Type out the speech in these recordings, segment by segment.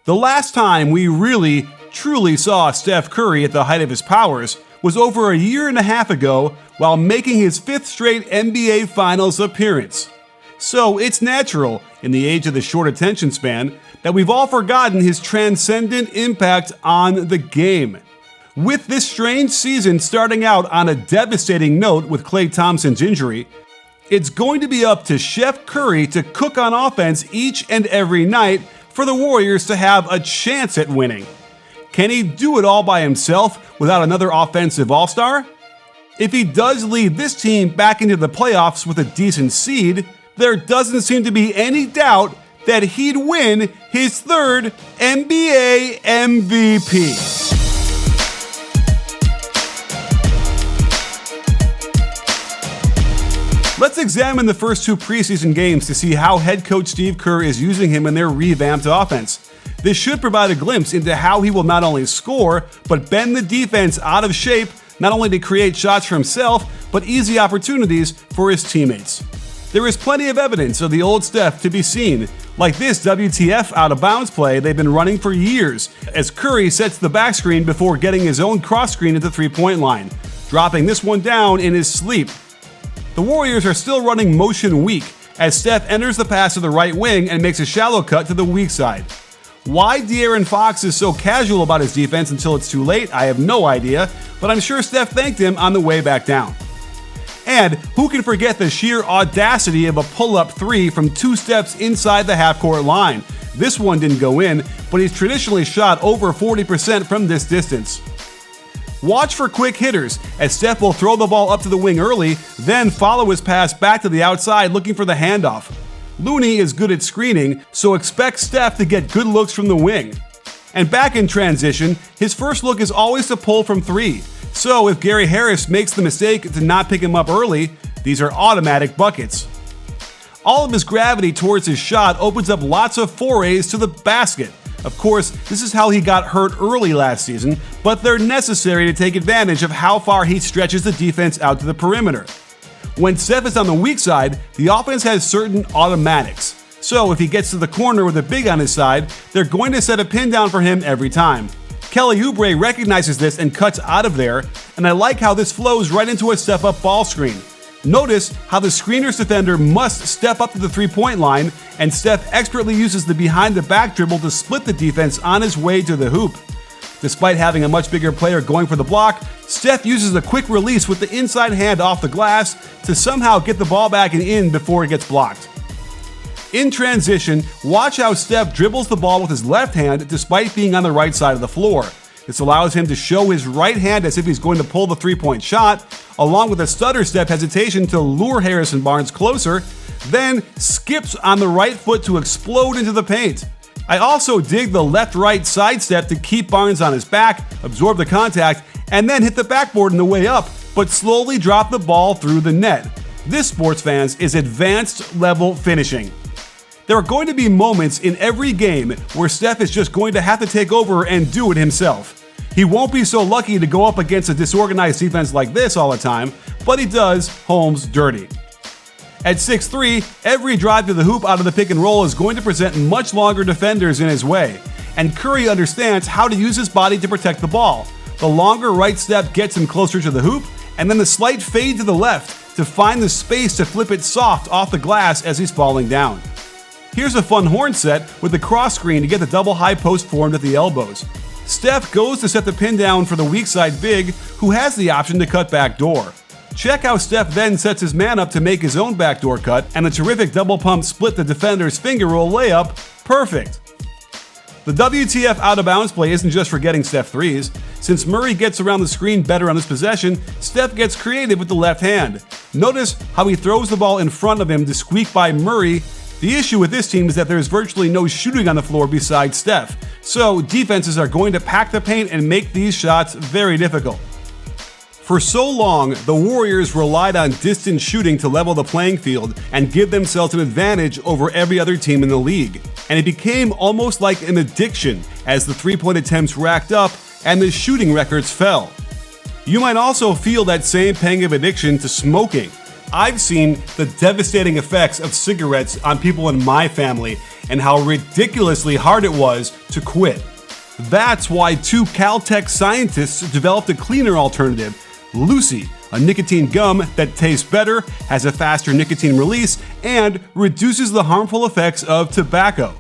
The last time we really, truly saw Steph Curry at the height of his powers was over a year and a half ago while making his 5th straight NBA Finals appearance. So it's natural, in the age of the short attention span, that we've all forgotten his transcendent impact on the game. With this strange season starting out on a devastating note with Klay Thompson's injury, it's going to be up to Chef Curry to cook on offense each and every night for the Warriors to have a chance at winning. Can he do it all by himself without another offensive all-star? If he does lead this team back into the playoffs with a decent seed, there doesn't seem to be any doubt that he'd win his 3rd NBA MVP. Let's examine the first 2 preseason games to see how head coach Steve Kerr is using him in their revamped offense. This should provide a glimpse into how he will not only score, but bend the defense out of shape, not only to create shots for himself, but easy opportunities for his teammates. There is plenty of evidence of the old Steph to be seen, like this WTF out of bounds play they've been running for years, as Curry sets the back screen before getting his own cross screen at the 3-point line, dropping this one down in his sleep. The Warriors are still running motion weak as Steph enters the pass to the right wing and makes a shallow cut to the weak side. Why De'Aaron Fox is so casual about his defense until it's too late, I have no idea, but I'm sure Steph thanked him on the way back down. And who can forget the sheer audacity of a pull-up 3 from 2 steps inside the half-court line? This one didn't go in, but he's traditionally shot over 40% from this distance. Watch for quick hitters, as Steph will throw the ball up to the wing early, then follow his pass back to the outside looking for the handoff. Looney is good at screening, so expect Steph to get good looks from the wing. And back in transition, his first look is always to pull from 3. So if Gary Harris makes the mistake to not pick him up early, these are automatic buckets. All of his gravity towards his shot opens up lots of forays to the basket. Of course, this is how he got hurt early last season, but they're necessary to take advantage of how far he stretches the defense out to the perimeter. When Steph is on the weak side, the offense has certain automatics. So if he gets to the corner with a big on his side, they're going to set a pin down for him every time. Kelly Oubre recognizes this and cuts out of there, and I like how this flows right into a step-up ball screen. Notice how the screener's defender must step up to the 3-point line, and Steph expertly uses the behind-the-back dribble to split the defense on his way to the hoop. Despite having a much bigger player going for the block, Steph uses a quick release with the inside hand off the glass to somehow get the ball back and in before it gets blocked. In transition, watch how Steph dribbles the ball with his left hand despite being on the right side of the floor. This allows him to show his right hand as if he's going to pull the 3-point shot, along with a stutter step hesitation to lure Harrison Barnes closer, then skips on the right foot to explode into the paint. I also dig the left-right sidestep to keep Barnes on his back, absorb the contact, and then hit the backboard on the way up, but slowly drop the ball through the net. This, sports fans, is advanced level finishing. There are going to be moments in every game where Steph is just going to have to take over and do it himself. He won't be so lucky to go up against a disorganized defense like this all the time, but he does Holmes dirty. At 6'3", every drive to the hoop out of the pick and roll is going to present much longer defenders in his way, and Curry understands how to use his body to protect the ball. The longer right step gets him closer to the hoop, and then the slight fade to the left to find the space to flip it soft off the glass as he's falling down. Here's a fun horn set with the cross screen to get the double high post formed at the elbows. Steph goes to set the pin down for the weak side big, who has the option to cut back door. Check how Steph then sets his man up to make his own backdoor cut, and the terrific double pump split the defender's finger roll layup. Perfect. The WTF out of bounds play isn't just for getting Steph threes. Since Murray gets around the screen better on this possession, Steph gets creative with the left hand. Notice how he throws the ball in front of him to squeak by Murray. The issue with this team is that there's virtually no shooting on the floor besides Steph, so defenses are going to pack the paint and make these shots very difficult. For so long, the Warriors relied on distant shooting to level the playing field and give themselves an advantage over every other team in the league, and it became almost like an addiction as the three-point attempts racked up and the shooting records fell. You might also feel that same pang of addiction to smoking. I've seen the devastating effects of cigarettes on people in my family, and how ridiculously hard it was to quit. That's why 2 Caltech scientists developed a cleaner alternative, Lucy, a nicotine gum that tastes better, has a faster nicotine release, and reduces the harmful effects of tobacco.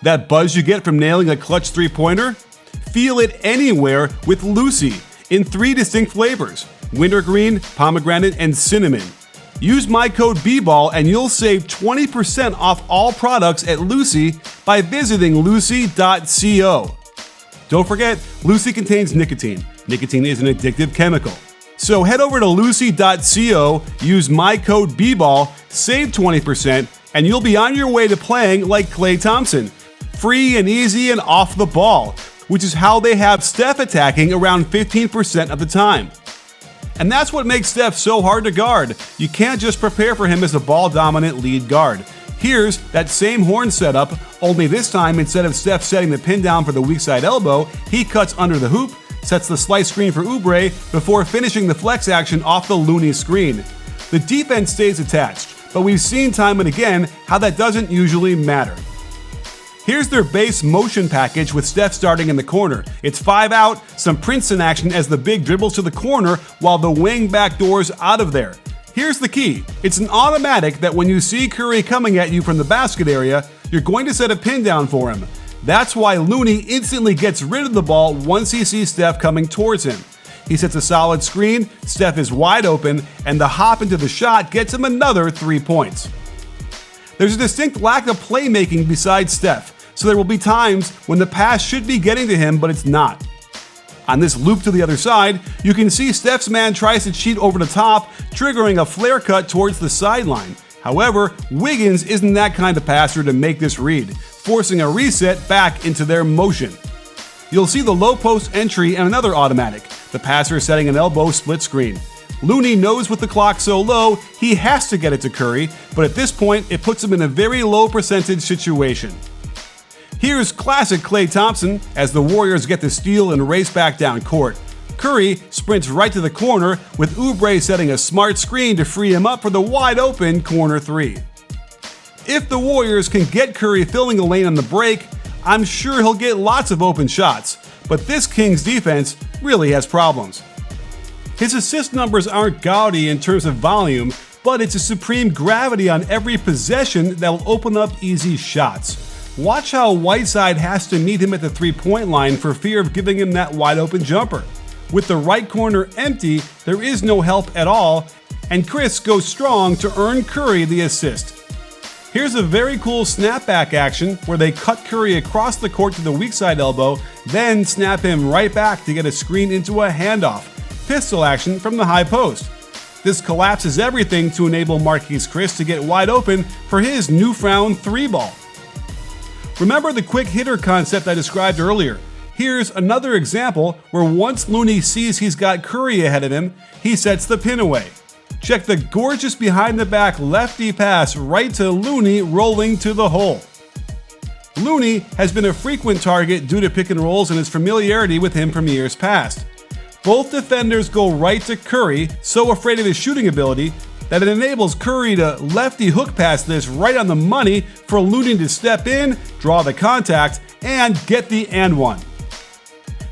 That buzz you get from nailing a clutch three-pointer? Feel it anywhere with Lucy in 3 distinct flavors: wintergreen, pomegranate, and cinnamon. Use my code BBALL and you'll save 20% off all products at Lucy by visiting lucy.co. Don't forget, Lucy contains nicotine. Nicotine is an addictive chemical. So head over to lucy.co, use my code BBALL, save 20%, and you'll be on your way to playing like Klay Thompson. Free and easy and off the ball, which is how they have Steph attacking around 15% of the time. And that's what makes Steph so hard to guard. You can't just prepare for him as a ball-dominant lead guard. Here's that same horn setup, only this time instead of Steph setting the pin down for the weak side elbow, he cuts under the hoop, sets the slice screen for Oubre before finishing the flex action off the Looney screen. The defense stays attached, but we've seen time and again how that doesn't usually matter. Here's their base motion package with Steph starting in the corner. It's 5 out, some Princeton action as the big dribbles to the corner while the wing backdoors out of there. Here's the key. It's an automatic that when you see Curry coming at you from the basket area, you're going to set a pin down for him. That's why Looney instantly gets rid of the ball once he sees Steph coming towards him. He sets a solid screen, Steph is wide open, and the hop into the shot gets him another 3 points. There's a distinct lack of playmaking besides Steph, so there will be times when the pass should be getting to him, but it's not. On this loop to the other side, you can see Steph's man tries to cheat over the top, triggering a flare cut towards the sideline. However, Wiggins isn't that kind of passer to make this read, forcing a reset back into their motion. You'll see the low post entry and another automatic, the passer setting an elbow split screen. Looney knows with the clock so low, he has to get it to Curry, but at this point, it puts him in a very low percentage situation. Here's classic Klay Thompson as the Warriors get the steal and race back down court. Curry sprints right to the corner with Oubre setting a smart screen to free him up for the wide open corner 3. If the Warriors can get Curry filling a lane on the break, I'm sure he'll get lots of open shots, but this Kings defense really has problems. His assist numbers aren't gaudy in terms of volume, but it's a supreme gravity on every possession that will open up easy shots. Watch how Whiteside has to meet him at the three-point line for fear of giving him that wide-open jumper. With the right corner empty, there is no help at all, and Chris goes strong to earn Curry the assist. Here's a very cool snapback action where they cut Curry across the court to the weak side elbow, then snap him right back to get a screen into a handoff. Pistol action from the high post. This collapses everything to enable Marquise Chris to get wide open for his newfound 3-ball. Remember the quick hitter concept I described earlier? Here's another example where once Looney sees he's got Curry ahead of him, he sets the pin away. Check the gorgeous behind the back lefty pass right to Looney rolling to the hole. Looney has been a frequent target due to pick and rolls and his familiarity with him from years past. Both defenders go right to Curry, so afraid of his shooting ability that it enables Curry to lefty hook pass this right on the money for Looney to step in, draw the contact, and get the and one.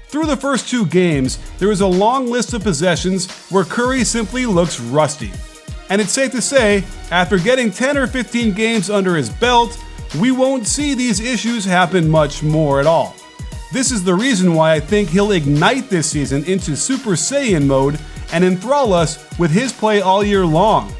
Through the first 2 games, there is a long list of possessions where Curry simply looks rusty. And it's safe to say, after getting 10 or 15 games under his belt, we won't see these issues happen much more at all. This is the reason why I think he'll ignite this season into Super Saiyan mode and enthrall us with his play all year long.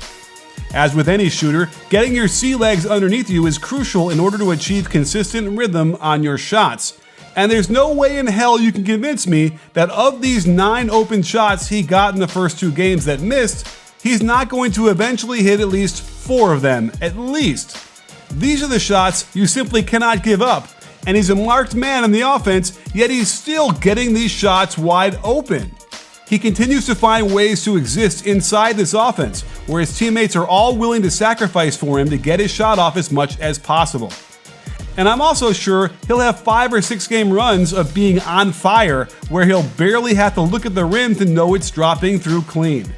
As with any shooter, getting your sea legs underneath you is crucial in order to achieve consistent rhythm on your shots. And there's no way in hell you can convince me that of these 9 open shots he got in the first 2 games that missed, he's not going to eventually hit at least 4 of them, at least. These are the shots you simply cannot give up, and he's a marked man in the offense, yet he's still getting these shots wide open. He continues to find ways to exist inside this offense, where his teammates are all willing to sacrifice for him to get his shot off as much as possible. And I'm also sure he'll have 5 or 6 game runs of being on fire, where he'll barely have to look at the rim to know it's dropping through clean.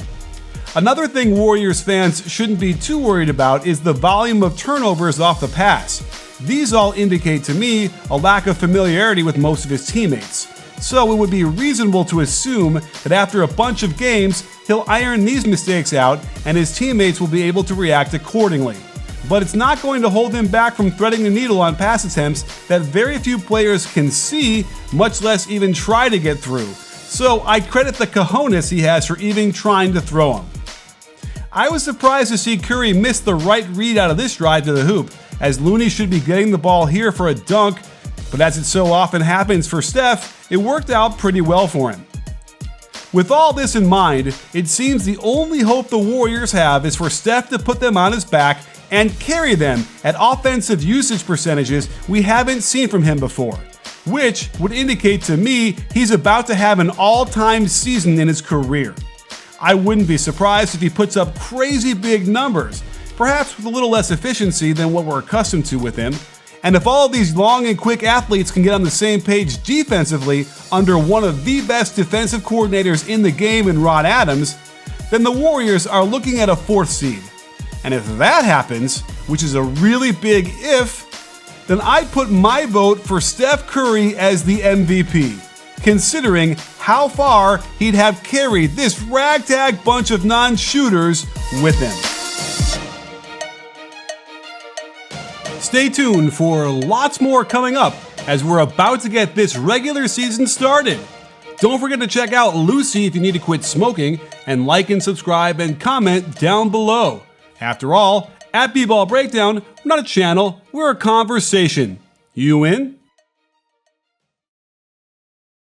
Another thing Warriors fans shouldn't be too worried about is the volume of turnovers off the pass. These all indicate to me a lack of familiarity with most of his teammates. So it would be reasonable to assume that after a bunch of games, he'll iron these mistakes out and his teammates will be able to react accordingly. But it's not going to hold him back from threading the needle on pass attempts that very few players can see, much less even try to get through. So I credit the cojones he has for even trying to throw them. I was surprised to see Curry miss the right read out of this drive to the hoop, as Looney should be getting the ball here for a dunk, but as it so often happens for Steph, it worked out pretty well for him. With all this in mind, it seems the only hope the Warriors have is for Steph to put them on his back and carry them at offensive usage percentages we haven't seen from him before, which would indicate to me he's about to have an all-time season in his career. I wouldn't be surprised if he puts up crazy big numbers, perhaps with a little less efficiency than what we're accustomed to with him. And if all of these long and quick athletes can get on the same page defensively under one of the best defensive coordinators in the game in Rod Adams, then the Warriors are looking at a 4th seed. And if that happens, which is a really big if, then I'd put my vote for Steph Curry as the MVP, considering how far he'd have carried this ragtag bunch of non-shooters with him. Stay tuned for lots more coming up as we're about to get this regular season started. Don't forget to check out Lucy if you need to quit smoking, and like and subscribe and comment down below. After all, at BBALLBREAKDOWN, we're not a channel, we're a conversation. You in?